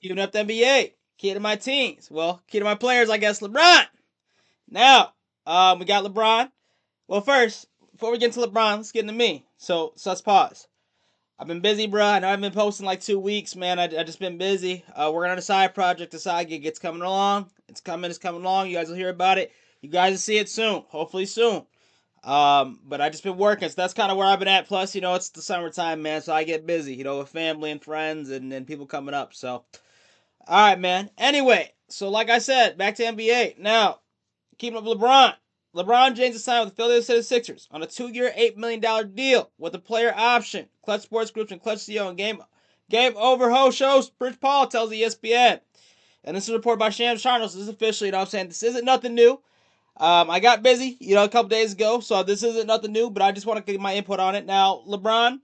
Keeping up the NBA. Key to my teams. Well, key to my players, I guess, LeBron. Now, we got LeBron. Well, first, before we get into LeBron, let's get into me. So let's pause. I've been busy, bro. I know I've been posting like 2 weeks, man. I just been busy. Working on a side project, a side gig. It's coming along. It's coming along. You guys will hear about it. You guys will see it soon. Hopefully soon. But I just been working, so that's kind of where I've been at. Plus, it's the summertime, man, so I get busy, with family and friends and people coming up. So, all right, man. Anyway, so like I said, back to NBA. Now, keeping up with LeBron. LeBron James is signed with the Philadelphia 76ers on a 2-year, $8 million deal with a player option. Clutch Sports Group and Clutch CEO and Game Over host Rich Paul tells ESPN. And this is reported by Shams Charles. This is officially, what I'm saying? This isn't nothing new. I got busy, a couple days ago, so this isn't nothing new, but I just want to get my input on it. Now, LeBron,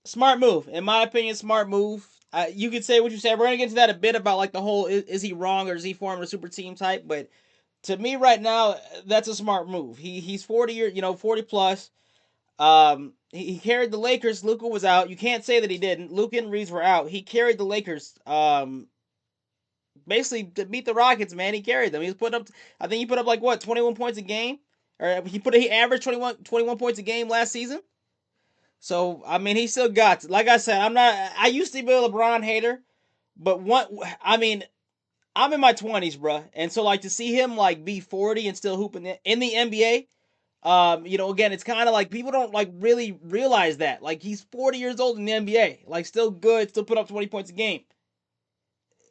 smart move. In my opinion, smart move. You could say what you said. We're going to get into that a bit about, like, the whole, is he wrong or is he forming a super team type, but to me right now, that's a smart move. He's 40 plus. He carried the Lakers. Luka was out. You can't say that he didn't. Luka and Reeves were out. He carried the Lakers, basically to beat the Rockets, man. He carried them. He was putting up, I think he put up like what, 21 points a game, or he averaged 21 points a game last season. So I mean, he still got it. Like I said, I used to be a LeBron hater, but I'm in my 20s, bro, and so like to see him like be 40 and still hooping in the NBA. Again, it's kind of like people don't like really realize that. Like he's 40 years old in the NBA, like still good, still put up 20 points a game.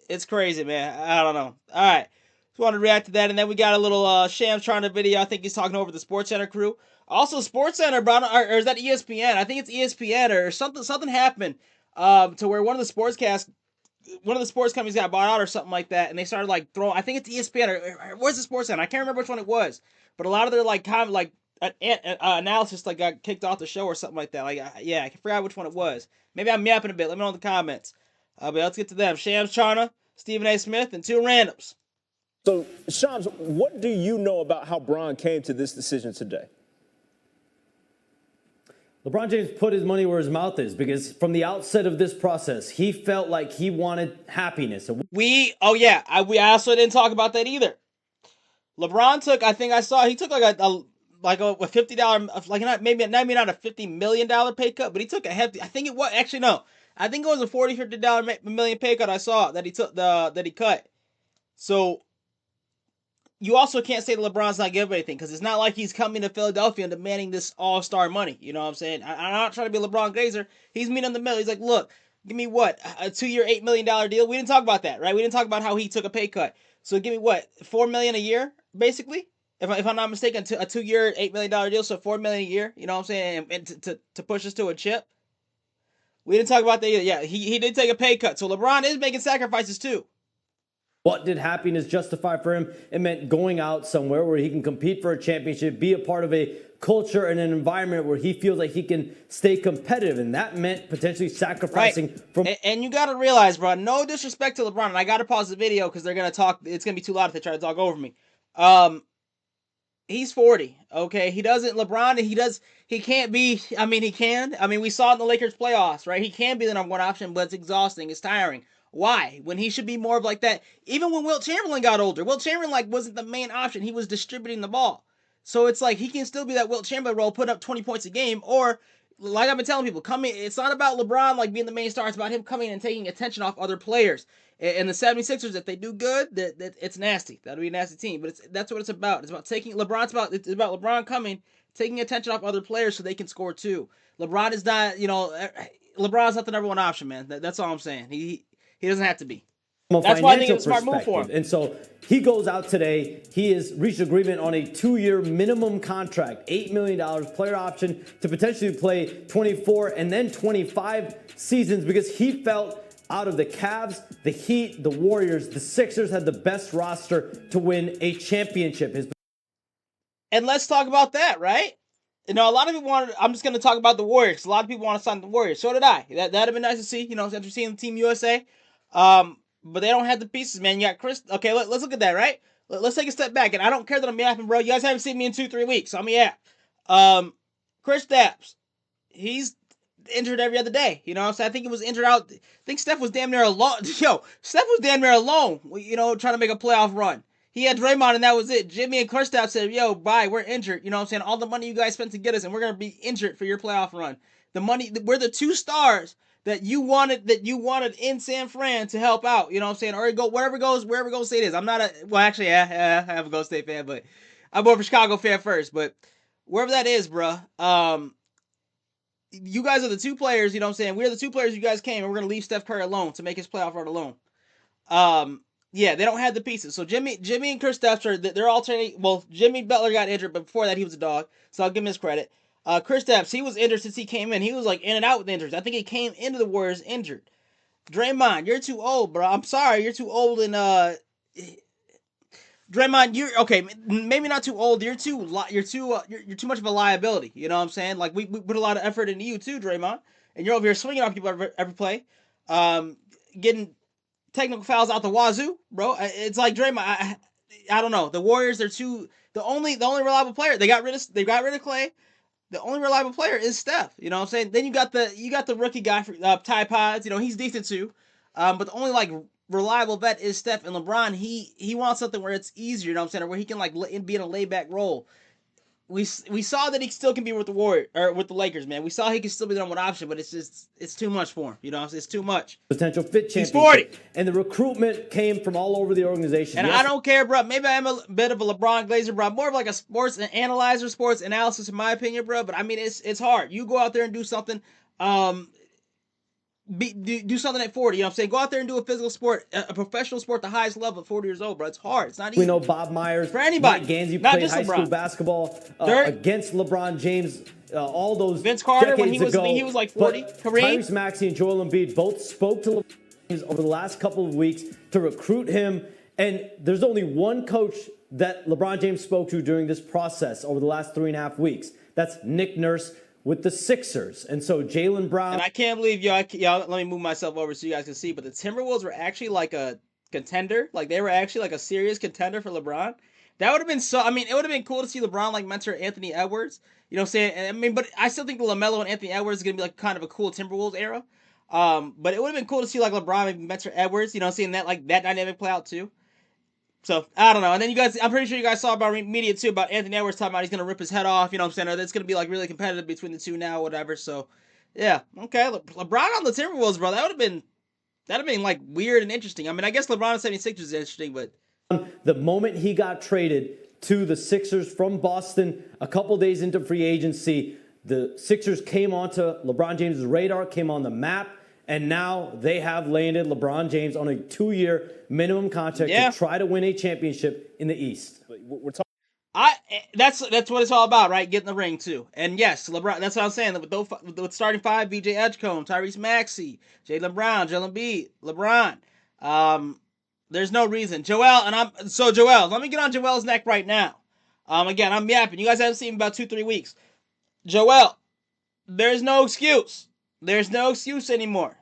It's crazy, man. I don't know. All right. Just wanted to react to that. And then we got a little Shams trying to video. I think he's talking over the Sports Center crew. Also, Sports Center, bro, or is that ESPN? I think it's ESPN or something. Something happened to where one of the sports companies got bought out or something like that, and they started like throwing. I think it's ESPN or where's the Sports Center? I can't remember which one it was, but a lot of their like analysis like got kicked off the show or something like that. Like yeah, I forgot which one it was. Maybe I'm yapping a bit. Let me know in the comments. But let's get to them. Shams Charna, Stephen A. Smith, and two randoms. So, Shams, what do you know about how Bron came to this decision today? LeBron James put his money where his mouth is because from the outset of this process, he felt like he wanted happiness. We also didn't talk about that either. LeBron took, I think I saw, he took like a $50, like maybe not a $50 million pay cut, but he took a hefty, I think it was, actually no, I think it was a $50 million pay cut I saw that he took, that he cut. So, you also can't say that LeBron's not giving anything because it's not like he's coming to Philadelphia and demanding this all-star money. You know what I'm saying? I'm not trying to be LeBron Glazer. He's meeting in the middle. He's like, look, give me what? A 2-year, $8 million deal? We didn't talk about that, right? We didn't talk about how he took a pay cut. So give me what? $4 million a year, basically? If I'm not mistaken, a 2-year, $8 million deal, so $4 million a year, you know what I'm saying? And to push us to a chip. We didn't talk about that either. Yeah, he did take a pay cut. So LeBron is making sacrifices too. What did happiness justify for him? It meant going out somewhere where he can compete for a championship, be a part of a culture and an environment where he feels like he can stay competitive. And that meant potentially sacrificing from... And you got to realize, bro, no disrespect to LeBron. And I got to pause the video because they're going to talk. It's going to be too loud if they try to talk over me. He's 40, okay? He can't be, he can. We saw it in the Lakers playoffs, right? He can be the number one option, but it's exhausting. It's tiring. Why? When he should be more of like that. Even when Wilt Chamberlain got older, Wilt Chamberlain wasn't the main option. He was distributing the ball. So it's like he can still be that Wilt Chamberlain role, put up 20 points a game, or like I've been telling people, it's not about LeBron being the main star. It's about him coming and taking attention off other players. And the 76ers, if they do good, it's nasty. That'll be a nasty team. But that's what it's about. It's about it's about LeBron coming, taking attention off other players so they can score too. LeBron is not, LeBron's not the number one option, man. That's all I'm saying. He doesn't have to be. That's why I think it's a smart move for him. And so he goes out today. He has reached agreement on a 2-year minimum contract, $8 million player option to potentially play 24 and then 25 seasons because he felt out of the Cavs, the Heat, the Warriors, the Sixers had the best roster to win a championship. And let's talk about that, right? A lot of people I'm just going to talk about the Warriors. A lot of people want to sign the Warriors. So did I. That'd have been nice to see, after seeing Team USA. But they don't have the pieces, man. You got Chris. Okay, let's look at that, right? Let's take a step back. And I don't care that I'm yapping, bro. You guys haven't seen me in 2-3 weeks. So I'm yap. Chris Stapps. injured every other day. You know what I'm saying? I think he was injured out. I think Steph was damn near alone. Yo, Steph was damn near alone, you know, trying to make a playoff run. He had Draymond, and that was it. Jimmy and Kristaps said, yo, bye, we're injured. You know what I'm saying? All the money you guys spent to get us, and we're going to be injured for your playoff run. The money, we're the two stars that you wanted in San Fran to help out. You know what I'm saying? Or go wherever Golden State is. I'm not a, well, actually, yeah, I have a Golden State fan, but I'm more of a Chicago fan first. But wherever that is, bruh, you guys are the two players, you know what I'm saying? We're the two players you guys came, and we're going to leave Steph Curry alone to make his playoff run alone. Yeah, they don't have the pieces. So Jimmy and Kristaps they're alternating. Well, Jimmy Butler got injured, but before that he was a dog, so I'll give him his credit. Kristaps, he was injured since he came in. He was like in and out with injuries. I think he came into the Warriors injured. Draymond, you're too old, bro. I'm sorry, you're too old. And Draymond, you're okay. Maybe not too old. You're too too much of a liability. You know what I'm saying? Like we put a lot of effort into you too, Draymond, and you're over here swinging on people every play, getting technical fouls out the wazoo, bro. It's like Draymond. I don't know. The Warriors are too the only reliable player. They got rid of Clay. The only reliable player is Steph. You know what I'm saying? Then you got the rookie guy for Ty Pods. You know he's decent too, but the only like reliable vet is Steph. And LeBron. He wants something where it's easier. You know what I'm saying? Or where he can like be in a laid back role. We saw that he still can be with the Warriors or with the Lakers, man. We saw he can still be the number one option, but it's too much for him. You know, it's too much. Potential fit championship. He's 40, and the recruitment came from all over the organization. And yes, I don't care, bro. Maybe I'm a bit of a LeBron Glazer, bro. I'm more of like a sports analyzer, sports analysis, in my opinion, bro. But I mean, it's hard. You go out there and do something. Do something at 40, you know what I'm saying? Go out there and do a physical sport, a professional sport at the highest level at 40 years old, bro. It's hard. It's not easy. We know Bob Myers, for anybody. Mike Gansey not played just high LeBron. School basketball against LeBron James all those Vince Carter decades when he was like 40. Kareem. Tyrese Maxey and Joel Embiid both spoke to LeBron James over the last couple of weeks to recruit him. And there's only one coach that LeBron James spoke to during this process over the last 3.5 weeks. That's Nick Nurse with the Sixers. And so Jaylen Brown. And I can't believe y'all let me move myself over so you guys can see, but the Timberwolves were actually like a contender. Like they were actually like a serious contender for LeBron. That would have been it would have been cool to see LeBron like mentor Anthony Edwards. You know what I'm saying? And, I mean, but I still think the LaMelo and Anthony Edwards is going to be like kind of a cool Timberwolves era. But it would have been cool to see like LeBron maybe mentor Edwards, you know, seeing that like that dynamic play out too. So, I don't know. And then I'm pretty sure you guys saw about media too about Anthony Edwards talking about he's going to rip his head off, you know what I'm saying? Or that's going to be like really competitive between the two now, whatever. So, yeah. Okay. LeBron on the Timberwolves, bro. That'd have been like weird and interesting. I mean, I guess LeBron 76 is interesting, but the moment he got traded to the Sixers from Boston a couple days into free agency, the Sixers came onto LeBron James' radar, came on the map. And now they have landed LeBron James on a 2-year minimum contract to try to win a championship in the East. We're talking. That's what it's all about, right? Getting the ring too. And yes, LeBron. That's what I'm saying. With starting five, VJ Edgecombe, Tyrese Maxey, Jaylen Brown, Joel Embiid, LeBron. There's no reason. Joel, let me get on Joel's neck right now. Again, I'm yapping. You guys haven't seen him about 2-3 weeks. Joel, there's no excuse. There's no excuse anymore.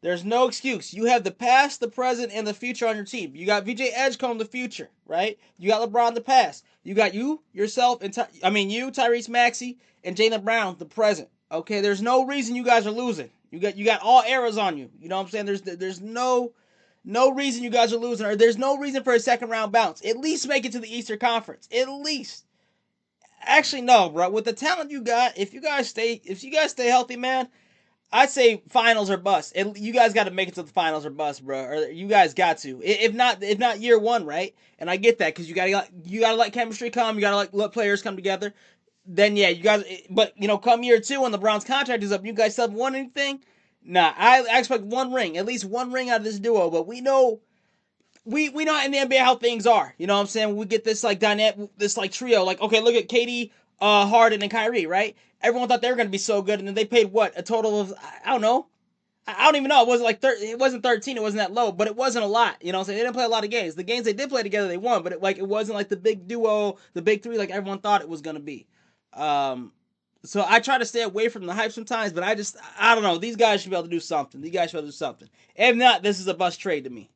There's no excuse. You have the past, the present, and the future on your team. You got VJ Edgecombe, the future, right? You got LeBron, the past. You got yourself, and Tyrese Maxey, and Jaylen Brown, the present. Okay, there's no reason you guys are losing. You got all eras on you. You know what I'm saying? There's no reason you guys are losing, or there's no reason for a second round bounce. At least make it to the Eastern Conference. At least. Actually, no, bro. With the talent you got, if you guys stay healthy, man, I'd say finals or bust. You guys got to make it to the finals or bust, bro. Or you guys got to. If not year one, right? And I get that because you gotta let chemistry come. You gotta let players come together. Then yeah, you guys. But come year two when LeBron's contract is up, you guys still haven't won anything. Nah, I expect one ring, at least one ring out of this duo. But we know in the NBA how things are. You know what I'm saying? We get this like dynamic, this like trio. Like okay, look at KD, Harden, and Kyrie, right? Everyone thought they were going to be so good, and then they paid a total of, I don't know. I don't even know. It wasn't it wasn't 13. It wasn't that low, but it wasn't a lot. You know what I'm saying? They didn't play a lot of games. The games they did play together, they won, but it wasn't like the big duo, the big three like everyone thought it was going to be. So I try to stay away from the hype sometimes, but I don't know. These guys should be able to do something. If not, this is a bust trade to me.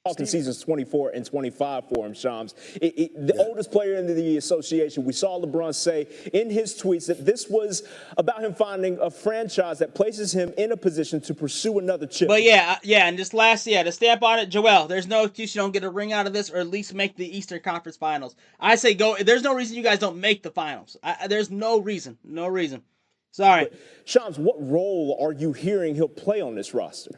Talking seasons 24 and 25 for him, Shams. The oldest player in the association. We saw LeBron say in his tweets that this was about him finding a franchise that places him in a position to pursue another chip. But yeah, and just to stamp on it, Joel, there's no excuse you don't get a ring out of this, or at least make the Eastern Conference Finals. I say go. There's no reason you guys don't make the finals. There's no reason. Sorry. But, Shams, what role are you hearing he'll play on this roster?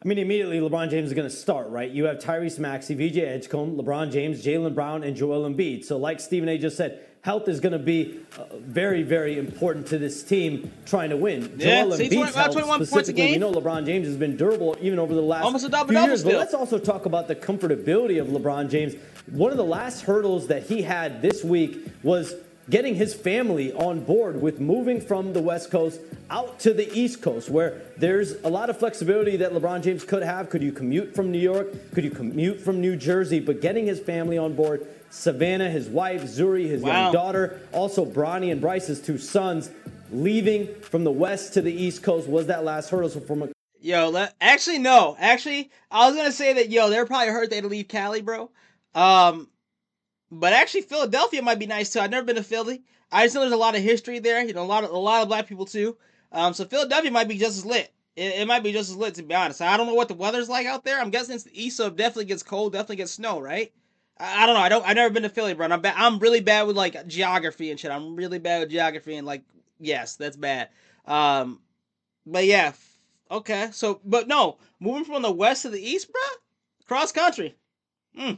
I mean, immediately LeBron James is going to start, right? You have Tyrese Maxey, VJ Edgecombe, LeBron James, Jaylen Brown, and Joel Embiid. So like Stephen A. just said, health is going to be very, very important to this team trying to win. Yeah, Joel Embiid's health specifically, we know LeBron James has been durable even over the last almost a few years. But let's also talk about the comfortability of LeBron James. One of the last hurdles that he had this week was getting his family on board with moving from the West Coast out to the East Coast, where there's a lot of flexibility that LeBron James could have. Could you commute from New York? Could you commute from New Jersey? But getting his family on board, Savannah, his wife, Zuri, his young daughter, also Bronny and Bryce's two sons, leaving from the West to the East Coast was that last hurdle. So from a no. Actually, I was going to say that, they're probably hurt they had to leave Cali, bro. But actually, Philadelphia might be nice too. I've never been to Philly. I just know there's a lot of history there. A lot of black people too. So Philadelphia might be just as lit. It might be just as lit, to be honest. I don't know what the weather's like out there. I'm guessing it's the east, so it definitely gets cold, definitely gets snow, right? I don't know. I've never been to Philly, bro. I'm really bad with like geography and shit. I'm really bad with geography and like, yes, that's bad. But yeah, okay. So, but no, moving from the west to the east, bro, cross country.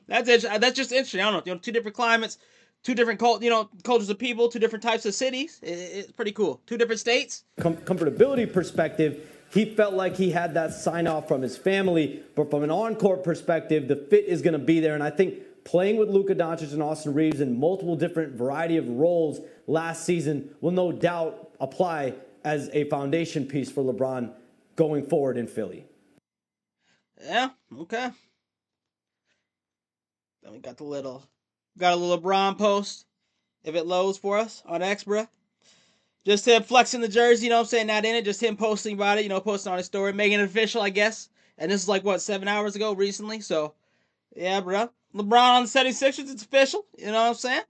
That's just interesting. I don't know. Two different climates, two different cultures of people, two different types of cities. It's pretty cool. Two different states. Comfortability perspective, he felt like he had that sign off from his family, but from an on-court perspective, the fit is going to be there. And I think playing with Luka Doncic and Austin Reeves in multiple different variety of roles last season will no doubt apply as a foundation piece for LeBron going forward in Philly. Yeah. Okay. Then we got a little LeBron post, if it loads for us on X, bruh. Just him flexing the jersey, you know what I'm saying? Not in it, just him posting about it, posting on his story, making it official, I guess. And this is like, 7 hours ago recently? So, yeah, bruh. LeBron on the 76ers, it's official, you know what I'm saying?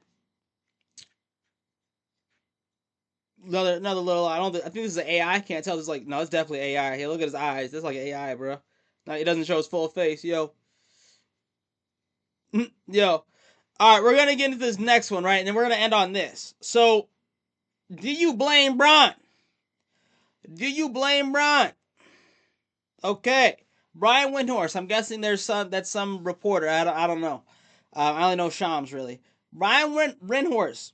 Another little, I think this is an AI, I can't tell. No, it's definitely AI. Hey, look at his eyes. That's like AI, bro. Now, he doesn't show his full face, yo. Yo. All right, we're going to get into this next one, right? And then we're going to end on this. So, do you blame Bron? Okay. Brian Windhorst. I'm guessing that's some reporter. I don't know. I only know Shams, really. Brian Windhorst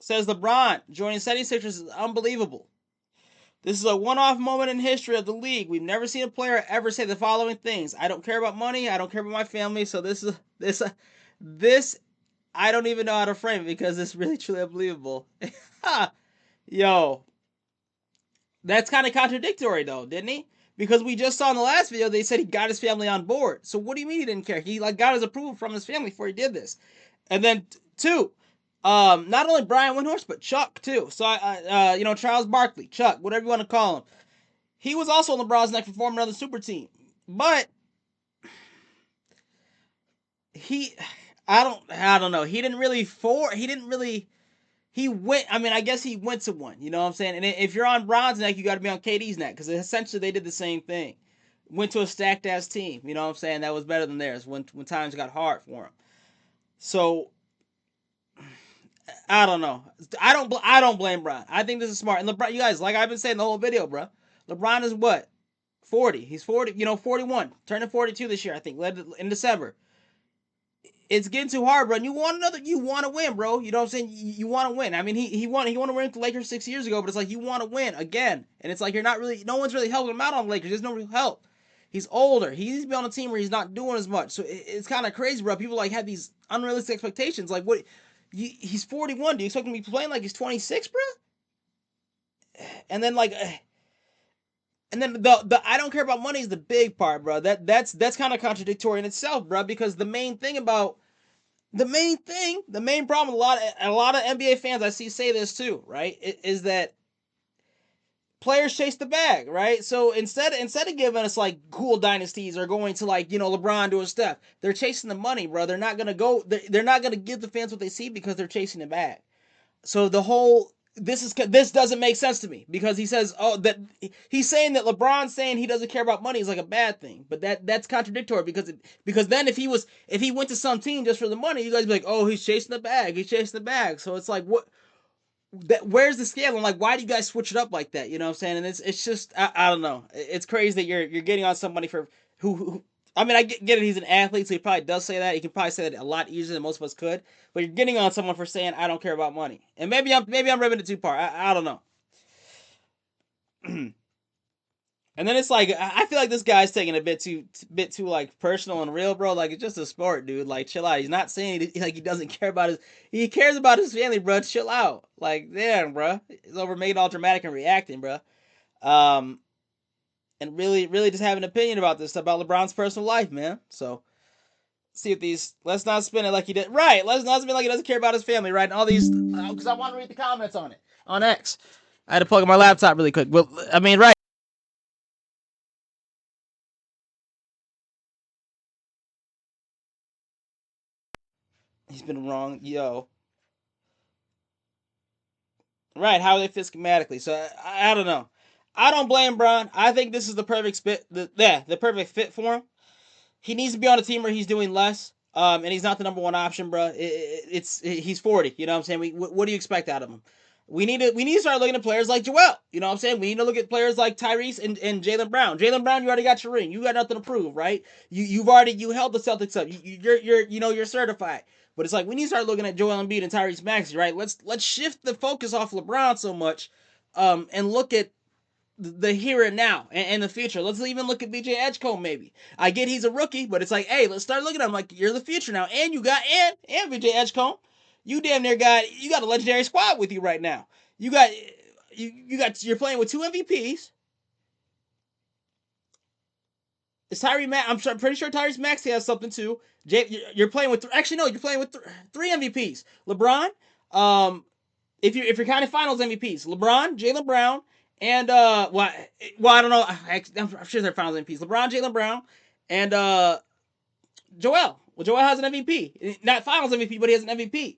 says LeBron joining 76ers is unbelievable. This is a one-off moment in history of the league. We've never seen a player ever say the following things: I don't care about money. I don't care about my family. So this I don't even know how to frame it because it's really truly unbelievable. Yo, that's kind of contradictory though, didn't he? Because we just saw in the last video they said he got his family on board. So what do you mean he didn't care? He got his approval from his family before he did this. And then two. Not only Brian Windhorst, but Chuck too. So Charles Barkley, Chuck, whatever you want to call him. He was also on LeBron's neck for forming another super team. But I don't know. I guess he went to one, you know what I'm saying? And if you're on Bron's neck, you got to be on KD's neck, because essentially they did the same thing. Went to a stacked ass team, you know what I'm saying? That was better than theirs when times got hard for him. So I don't know. I don't blame Bron. I think this is smart. And LeBron, you guys, like I've been saying the whole video, bro. LeBron is what? 40. He's 40, 41. Turning 42 this year, I think, in December. It's getting too hard, bro. And you want to win, bro. You know what I'm saying? You want to win. I mean, he won to win with the Lakers 6 years ago, but it's like you want to win again. And it's like no one's really helping him out on the Lakers. There's no real help. He's older. He needs to be on a team where he's not doing as much. So it's kind of crazy, bro. People have these unrealistic expectations. Like, what? He's 41. Do you expect him to be playing like he's 26, bro? And then the I don't care about money is the big part, bro. That's kind of contradictory in itself, bro. Because the main problem, a lot of NBA fans I see say this too, right? Is that players chase the bag, right? So instead of giving us like cool dynasties or going to like LeBron doing stuff, they're chasing the money, bro. They're not gonna go. They're not gonna give the fans what they see because they're chasing the bag. So the whole this doesn't make sense to me because he says that he's saying that LeBron's saying he doesn't care about money is like a bad thing, but that's contradictory because then if he went to some team just for the money, you guys be like, oh, he's chasing the bag. So it's like what where's the scale? I'm like, why do you guys switch it up like that? You know what I'm saying? And it's just I don't know. It's crazy that you're getting on somebody for who I mean, I get it. He's an athlete, so he probably does say that. He can probably say that a lot easier than most of us could. But you're getting on someone for saying I don't care about money, and maybe I'm ripping it too far. I don't know. And then it's like I feel like this guy's taking a bit too like personal and real, bro. Like it's just a sport, dude. Like chill out. He's not saying like he doesn't care about he cares about his family, bro. Chill out. Like damn, bro. It's over making all dramatic and reacting, bro. Um, and really just have an opinion about this stuff about LeBron's personal life, man. So see if these. Let's not spin it like he did. Right. Let's not spin it like he doesn't care about his family, right? And all these because I want to read the comments on it on X. I had to plug in my laptop really quick. Well, I mean, right. He's been wrong, yo. Right, how they fit schematically. So I don't know. I don't blame Bron. I think this is the perfect fit. The perfect fit for him. He needs to be on a team where he's doing less. And he's not the number one option, bro. He's 40. You know what I'm saying? What do you expect out of him? We need to start looking at players like Joel. You know what I'm saying? We need to look at players like Tyrese and Jaylen Brown. Jaylen Brown, you already got your ring. You got nothing to prove, right? You held the Celtics up. You're certified. But it's like we need to start looking at Joel Embiid and Tyrese Maxey, right? Let's shift the focus off LeBron so much, and look at the here and now and the future. Let's even look at VJ Edgecombe maybe. I get he's a rookie, but it's like, hey, let's start looking at him like you're the future now. And you got and VJ Edgecombe, you damn near got a legendary squad with you right now. You're playing with two MVPs. I'm pretty sure Tyrese Maxey has something too. You're playing with actually no, you're playing with three MVPs. LeBron, if you're counting Finals MVPs, LeBron, Jaylen Brown, and I don't know. I'm sure they're Finals MVPs. LeBron, Jaylen Brown, and Joel. Well, Joel has an MVP, not Finals MVP, but he has an MVP.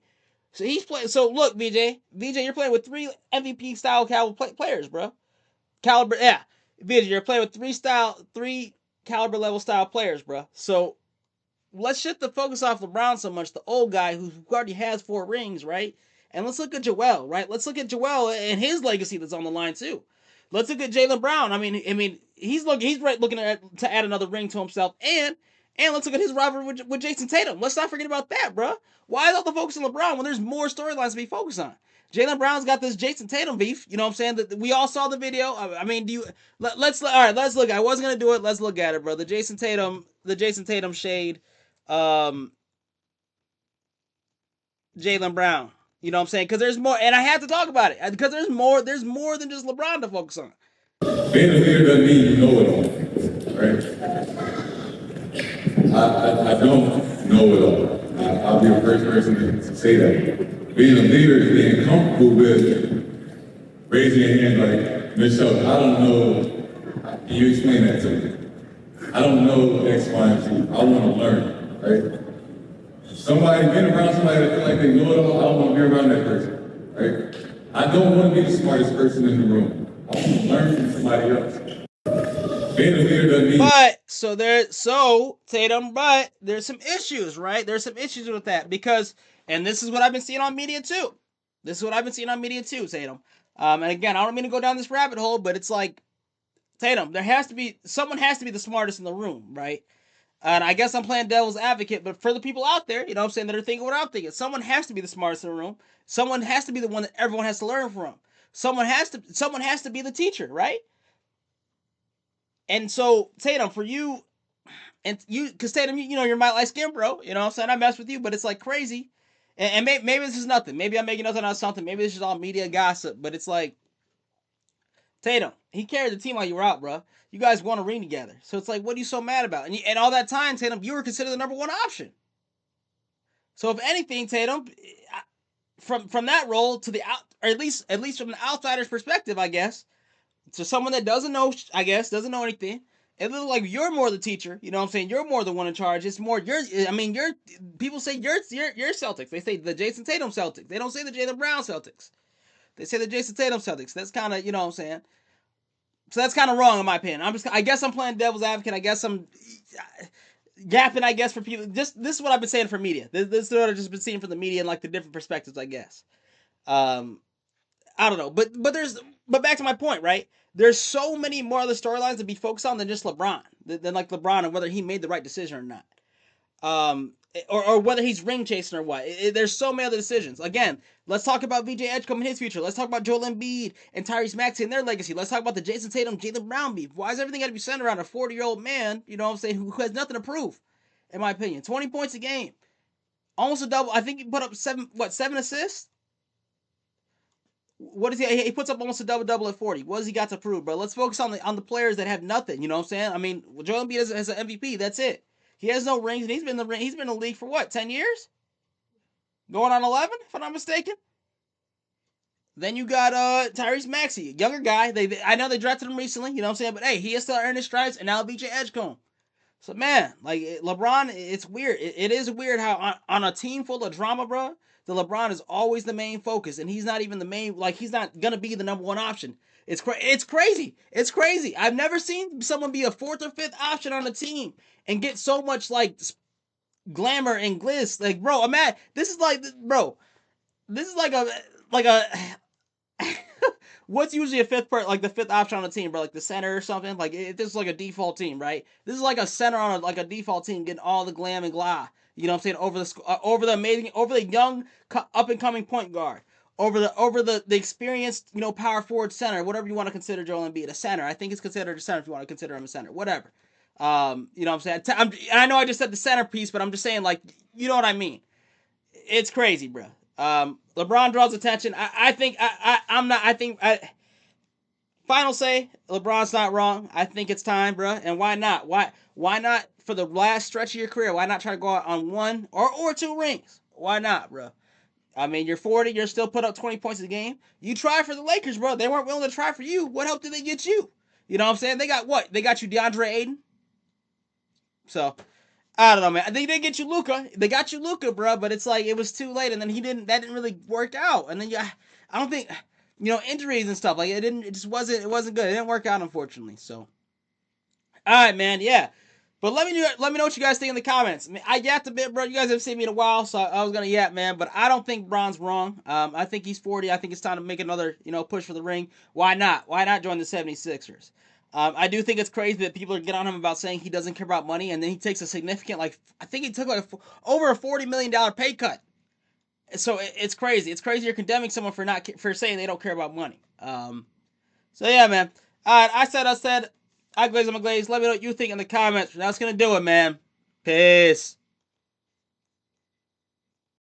So he's playing. So look, VJ, you're playing with three MVP style caliber players, bro. Caliber, yeah. VJ, you're playing with three caliber level style players, bro. So let's shift the focus off LeBron so much, the old guy who already has 4 rings, right? And let's look at Joel, right? Let's look at Joel and his legacy that's on the line too. Let's look at Jaylen Brown. I mean, he's looking to add another ring to himself, and let's look at his rivalry with Jason Tatum. Let's not forget about that, bro. Why is all the focus on LeBron when there's more storylines to be focused on? Jaylen Brown's got this Jason Tatum beef. You know what I'm saying? That we all saw the video. I mean, let's all right. Let's look. I wasn't gonna do it. Let's look at it, bro. The Jason Tatum shade. Jaylen Brown. You know what I'm saying? Because there's more, and I had to talk about it because there's more than just LeBron to focus on. Being a leader doesn't mean you know it all, right? I don't know it all. I'll be the first person to say that. Being a leader is being comfortable with raising your hand like, Michelle, I don't know. Can you explain that to me? I don't know X, Y, and Z. I want to learn, right? Somebody being around somebody that feel like they know it all, I don't want to be around that person, right? I don't want to be the smartest person in the room. I want to learn from somebody else. Being a leader doesn't mean. But there's some issues, right? There's some issues with that because, and this is what I've been seeing on media too. Tatum. And again, I don't mean to go down this rabbit hole, but it's like, Tatum, someone has to be the smartest in the room, right? And I guess I'm playing devil's advocate, but for the people out there, you know what I'm saying, that are thinking what I'm thinking, someone has to be the smartest in the room. Someone has to be the one that everyone has to learn from. Someone has to be the teacher, right? And so, Tatum, for you, because Tatum, you're my light skin, bro. You know what I'm saying? I mess with you, but it's like crazy. And maybe this is nothing. Maybe I'm making nothing out of something. Maybe this is all media gossip, but it's like, Tatum, he carried the team while you were out, bro. You guys won a ring together. So it's like, what are you so mad about? And all that time, Tatum, you were considered the number one option. So if anything, Tatum, from that role to the out, or at least from the outsider's perspective, I guess, to someone that doesn't know, I guess, doesn't know anything, it looks like you're more the teacher. You know what I'm saying? You're more the one in charge. It's more you're people say you're Celtics. They say the Jason Tatum Celtics. They don't say the Jaylen Brown Celtics. They say the Jason Tatum Celtics. That's kind of, you know what I'm saying? So that's kind of wrong in my opinion. I guess I'm playing devil's advocate. I guess I'm gapping, I guess, for people. This is what I've been saying for media. This is what I've just been seeing from the media and like the different perspectives, I guess. Um, I don't know, but back to my point, right? There's so many more other storylines to be focused on than just LeBron, than like LeBron and whether he made the right decision or not. Or whether he's ring chasing or what. There's so many other decisions. Again, let's talk about VJ Edgecombe and his future. Let's talk about Joel Embiid and Tyrese Maxey and their legacy. Let's talk about the Jason Tatum, Jaylen Brown beef. Why is everything got to be centered around a 40-year-old man, you know what I'm saying, who has nothing to prove, in my opinion? 20 points a game. Almost a double. I think he put up 7 assists? What is he? He puts up almost a double at 40. What does he got to prove, bro? Let's focus on the players that have nothing. You know what I'm saying? I mean, Joel Embiid has an MVP. That's it. He has no rings, and he's been in the league for what, 10 years? Going on 11, if I'm not mistaken. Then you got Tyrese Maxey, younger guy. I know they drafted him recently. You know what I'm saying? But hey, he has to earn his stripes, and now VJ Edgecombe. So man, like LeBron, it's weird. It is weird how on a team full of drama, bro, the LeBron is always the main focus, and he's not even the main. Like he's not gonna be the number one option. It's crazy. It's crazy. I've never seen someone be a fourth or fifth option on a team and get so much like glamour and glitz. Like, bro, imagine this is like, bro, this is like a what's usually a like the fifth option on a team, bro? Like the center or something. Like this is like a default team, right? This is like a center on like a default team getting all the glam and glah. You know what I'm saying? Over the young up and coming point guard, over the experienced, you know, power forward center, whatever you want to consider Joel Embiid, a center. I think it's considered a center if you want to consider him a center, whatever. You know what I'm saying? I know I just said the centerpiece, but I'm just saying, like, you know what I mean? It's crazy, bro. LeBron draws attention. Final say, LeBron's not wrong. I think it's time, bro. And why not? Why not for the last stretch of your career? Why not try to go out on one or two rings? Why not, bro? I mean, you're 40. You're still put up 20 points a game. You try for the Lakers, bro. They weren't willing to try for you. What help did they get you? You know what I'm saying? They got what? They got you DeAndre Ayton. So I don't know, man. They didn't get you Luka. They got you Luka, bro. But it's like it was too late, and then that didn't really work out. And then I don't think, you know, injuries and stuff, like it just wasn't good. It didn't work out, unfortunately. So, all right, man. Yeah. But let me know what you guys think in the comments. I mean, I yapped a bit, bro. You guys haven't seen me in a while, so I was gonna yap, man. But I don't think Bron's wrong. I think he's 40. I think it's time to make another, you know, push for the ring. Why not? Why not join the 76ers? I do think it's crazy that people are getting on him about saying he doesn't care about money, and then he takes a significant, like, I think he took like over a $40 million pay cut. So it's crazy. It's crazy you're condemning someone for saying they don't care about money. So yeah, man. All right, I said. I glaze, I'm a glaze. Let me know what you think in the comments. That's gonna do it, man. Peace.